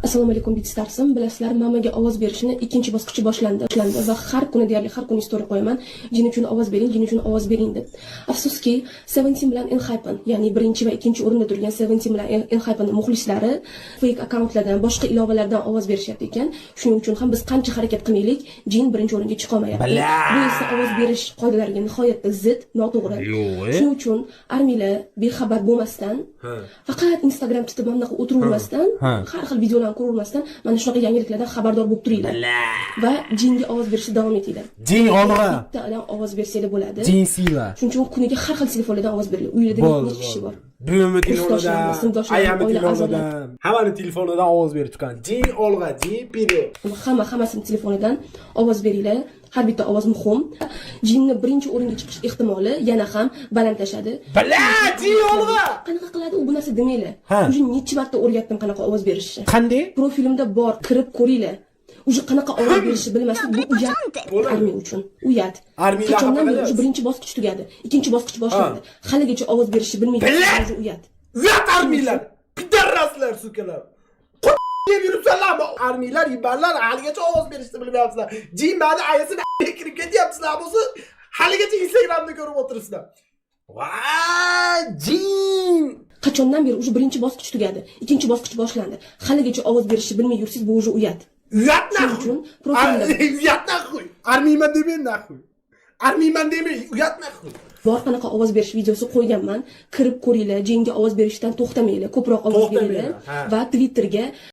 Assalomu alaykum Bitstarsim. Bilasizlar, mamaga ovoz berishni ikkinchi bosqichi boshlandi va har kuni deyarli har kuni story qo'yaman. Jin uchun ovoz bering, jin uchun ovoz bering deb. Afsuski, Seventeen bilan Enhypen, ya'ni birinchi va ikkinchi o'rinda turgan Seventeen bilan Enhypen muxlislari fake akkauntlardan, boshqa ilovalardan ovoz berishyapti ekan. Shuning uchun ham biz qancha harakat qilmaylik, jin birinchi o'ringa chiqa olmayapti. Bu esa ovoz berish qoidalariga nihoyatda zid, noto'g'ri. Shuning uchun armiylar bexabar bo'lmasdan, faqat Instagram tutib bunaqa o'tiravermasdan, har xil videolarni ko'ravermasdan, mana shunaqa yangiliklardan xabardor bo'lib turinglar. Va jinga ovoz berishni davom etinglar. Jin olg'a. Bittadan ovoz bersanglar bo'ladi. Jin siyla. Shuning uchun kuniga har xil telefonlardan ovoz beringlar. Uyda necha kishi bor? Buvimni telefonidan, ayamni telefonidan, hammaning telefonidan ovoz berib chiqqan. Jin olg'a, jin beri. Hammasini telefonidan ovoz beringlar. Har bitta ovoz muhim. Jinni birinchi o'ringa chiqish ehtimoli yana ham balandlashadi. Jin olg'a. Qanaqa qiladi u bu narsa demanglar. Уже necha marta o'rgatdim qanaqa ovoz berishni. Qanday? Profilimda bor, kirib ko'ringlar. Уже qanaqa ovoz berishni bilmaslik bu uyat armiya uchun. Uyat. Qachondan beri birinchi bosqich tugadi, ikkinchi bosqich boshlandi. Haligacha ovoz berishni bilmaydi, uyat. Uyat armiylar, pidarraslar, sukalar. Deb yuribsanlarmi? Armiylar, yibarlar haligacha ovoz berishni bilmayapsizlar. Jin ba'di ayasini kirib ketyapsizlar bo'lsa, haligacha Instagramda ko'rib o'tiribsizlar. Voy, jin! Qachondan beri уже birinchi bosqich tugadi, ikkinchi bosqich boshlandi. Haligacha ovoz berishni bilmay yursiz, bu уже uyat. Uyat naxuy. Uyat naxuy. Armiyman demang naxuy. Armiyman demang, uyat naxuy. Bor qanaqa ovoz berish videosi qo'yganman. Kirib ko'ringlar, jinga ovoz berishdan to'xtamanglar, ko'proq ovoz beringlar va Twitterga